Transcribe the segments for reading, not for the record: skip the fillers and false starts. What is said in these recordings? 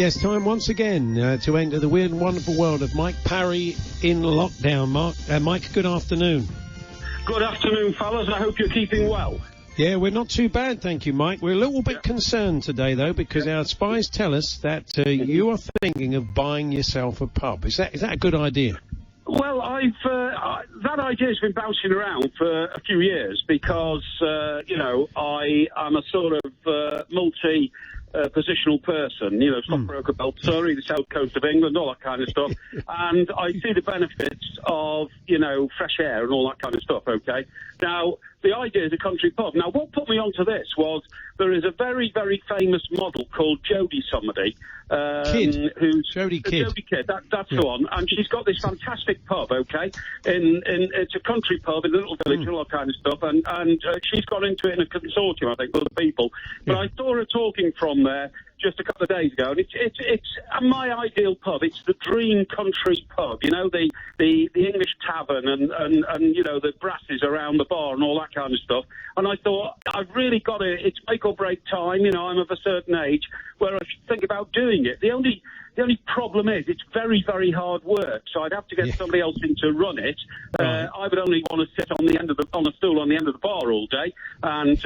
Yes, time once again to enter the weird and wonderful world of Mike Parry in lockdown. Mike, good afternoon. Good afternoon, fellas. I hope you're keeping well. Yeah, we're not too bad, thank you, Mike. We're a little bit concerned today, though, because our spies tell us that you are thinking of buying yourself a pub. Is that a good idea? Well, that idea has been bouncing around for a few years because, I am a sort of multi-positional person, stockbroker, Belt Surrey, the south coast of England, all that kind of stuff. And I see the benefits of, fresh air and all that kind of stuff, okay? Now, the idea is a country pub. Now, what put me onto this was there is a very, very famous model called Jodie somebody. Jodie Kidd. Jodie Kidd, that's the one. And she's got this fantastic pub, okay? It's a country pub in a little village and all that kind of stuff. And she's gone into it in a consortium, I think, with other people. But I saw her talking from there just a couple of days ago, and it's my ideal pub. It's the dream country pub, the English tavern and the brasses around the bar and all that kind of stuff. And I thought, I've really got to, it's make or break time, I'm of a certain age where I should think about doing it. The only problem is it's very, very hard work, so I'd have to get somebody else in to run it. Right. I would only want to sit on a stool on the end of the bar all day, and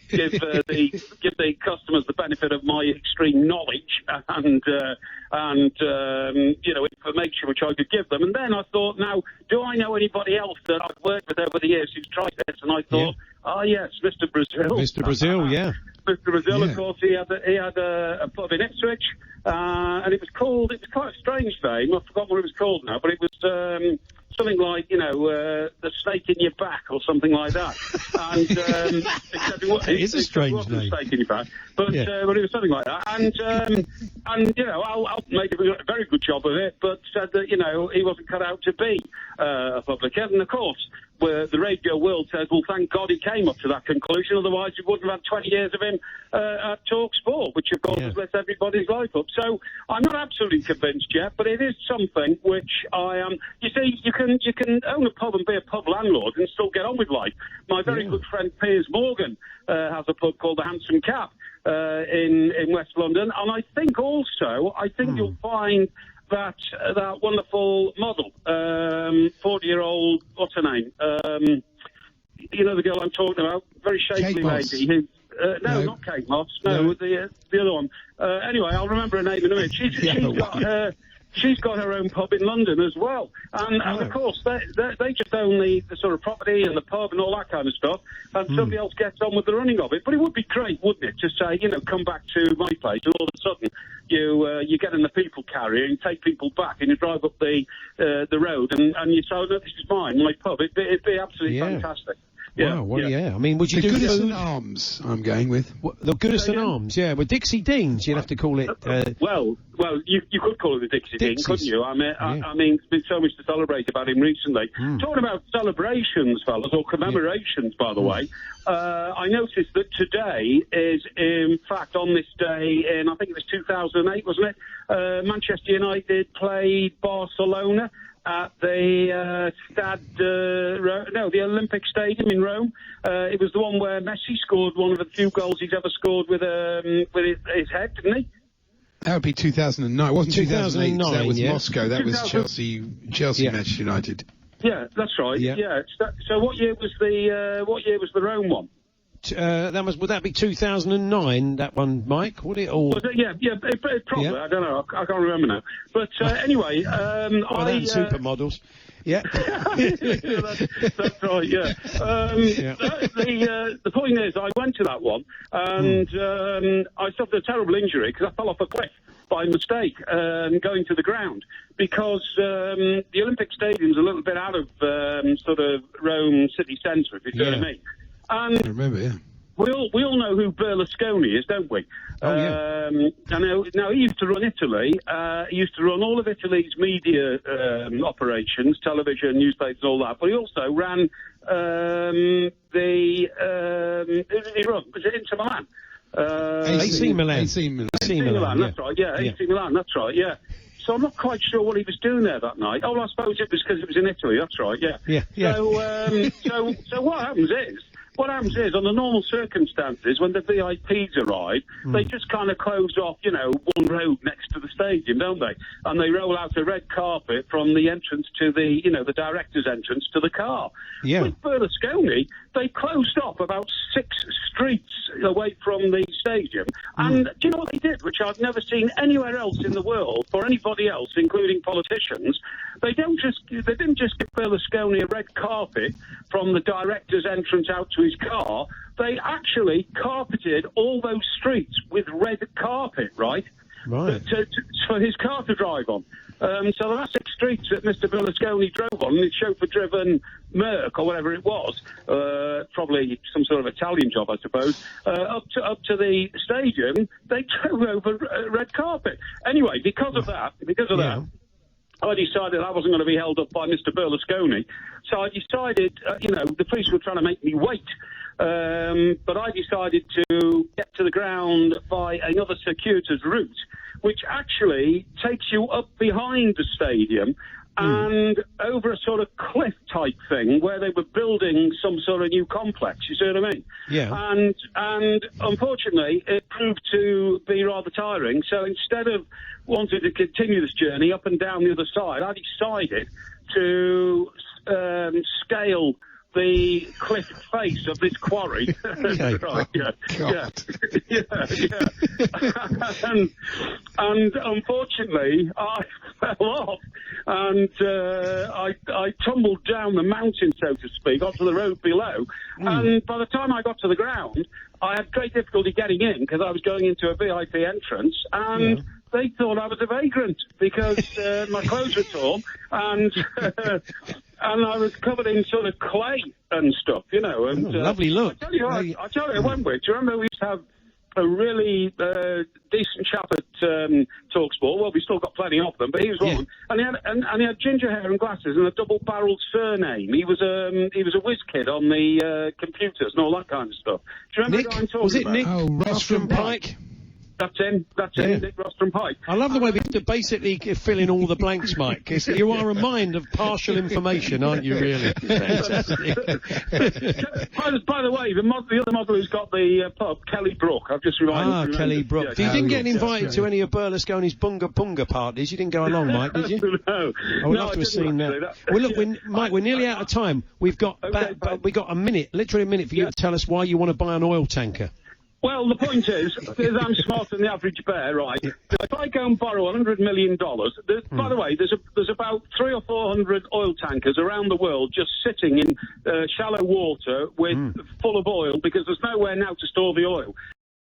give the customers the benefit of my extreme knowledge and information which I could give them. And then I thought, now, do I know anybody else that I've worked with over the years who's tried this? And I thought, yes, Mr. Brazil. Mr. Brazil, yeah. Mr. Brazil, of course, he had a pub in Ipswich, and it was quite a strange name. I've forgotten what it was called now, but it was something like, the snake in your back or something like that. And it is a strange name. Snake in your back, but it was something like that. And I'll make a very good job of it, but said that he wasn't cut out to be a publican, and of course. Where the radio world says, well, thank God he came up to that conclusion, otherwise we wouldn't have had 20 years of him at talkSPORT, which, of course, has lit everybody's life up. So I'm not absolutely convinced yet, but it is something which I am... You see, you can own a pub and be a pub landlord and still get on with life. My very good friend Piers Morgan has a pub called the Handsome Cap in West London, and I think you'll find... that wonderful model, 40-year-old, what's her name? The girl I'm talking about, very shapely lady. Who, no, not Kate Moss. No, the other one. Anyway, I'll remember her name in a minute. She's got her own pub in London as well. And of course, they just own the sort of property and the pub and all that kind of stuff, and somebody else gets on with the running of it. But it would be great, wouldn't it, to say, come back to my place, and all of a sudden you get in the people carrier and take people back, and you drive up the road, and you say, no, this is mine, my pub. It'd be absolutely fantastic. Yeah, wow, I mean, would you do Goodison Arms? I'm going with the Goodison Arms. Yeah, well, Dixie Deans. You'd have to call it. Well, you could call it the Dixie Dean, couldn't you? I mean, there's been so much to celebrate about him recently. Talking about celebrations, fellas, or commemorations, by the way. I noticed that today is, in fact, on this day in, I think it was 2008, wasn't it? Manchester United played Barcelona at the the Olympic Stadium in Rome. It was the one where Messi scored one of the few goals he's ever scored with his head, didn't he? That would be 2009. It wasn't 2008. That was Moscow. That was Chelsea, Manchester United. Yeah, that's right. Yeah. So what year was the Rome one? Would that be 2009? That one, Mike? Would it? Or was it, it probably. Yeah. I don't know. I can't remember now. But anyway, supermodels. Yeah. That's right. Yeah. The point is, I went to that one, and I suffered a terrible injury because I fell off a cliff by mistake going to the ground, because the Olympic Stadium's a little bit out of sort of Rome city centre, if you see what I mean. And I remember, yeah. We all know who Berlusconi is, don't we? Oh, yeah. Now, he used to run Italy. He used to run all of Italy's media operations, television, newspapers, all that. But he also ran who did he run? Was it Inter Milan? AC Milan. AC Milan, that's right. Yeah, AC Milan, that's right. Yeah. So I'm not quite sure what he was doing there that night. Oh, I suppose it was because it was in Italy. That's right. Yeah. Yeah. So what happens is what happens is, under normal circumstances, when the VIPs arrive, they just kind of close off, one road next to the stadium, don't they? And they roll out a red carpet from the entrance to the director's entrance to the car. Yeah. With Berlusconi, they closed off about 6 streets away from the stadium. And do you know what they did, which I've never seen anywhere else in the world, or anybody else, including politicians? They didn't just give Berlusconi a red carpet from the director's entrance out to his car. They actually carpeted all those streets with red carpet, right? Right. For his car to drive on. So the last 6 streets that Mr. Berlusconi drove on, his chauffeur-driven Merc or whatever it was, probably some sort of Italian job, I suppose, up to the stadium, they drove over red carpet. Anyway, because of that, I decided I wasn't going to be held up by Mr. Berlusconi. So I decided, the police were trying to make me wait. But I decided to get to the ground by another circuitous route, which actually takes you up behind the stadium and over a sort of cliff type thing where they were building some sort of new complex. You see what I mean? Yeah. And unfortunately, it proved to be rather tiring. So instead of wanting to continue this journey up and down the other side, I decided to scale the cliff face of this quarry. Okay. Right, and unfortunately, I fell off, and I tumbled down the mountain, so to speak, onto the road below. And by the time I got to the ground, I had great difficulty getting in because I was going into a VIP entrance, and they thought I was a vagrant because my clothes were torn, and I was covered in sort of clay and stuff, And lovely look. I tell you, one way. Do you remember we used to have a really decent chap at talkSPORT? Well, we still got plenty of them, but he was one. And he had ginger hair and glasses and a double-barrelled surname. He was a whiz kid on the computers and all that kind of stuff. Do you remember Nick? who I'm talking Was it about? Nick? Oh, Rostrum Pike? That's him, Nick Rostrum Pike. I love the way we have to basically fill in all the blanks, Mike. You are a mind of partial information, aren't you, really? Fantastic. By the way, the other model who's got the pub, Kelly Brook, I've just reminded you. Kelly Brook. Yeah, you didn't get invited to any of Berlusconi's Bunga Bunga parties. You didn't go along, Mike, did you? No. I would love to have seen that. Well, look, Mike, we're nearly out of time. We've got we got a minute, literally a minute for you to tell us why you want to buy an oil tanker. Well, the point is I'm smarter than the average bear, right? If I go and borrow $100 million, by the way, there's about 300 or 400 oil tankers around the world just sitting in shallow water full of oil because there's nowhere now to store the oil.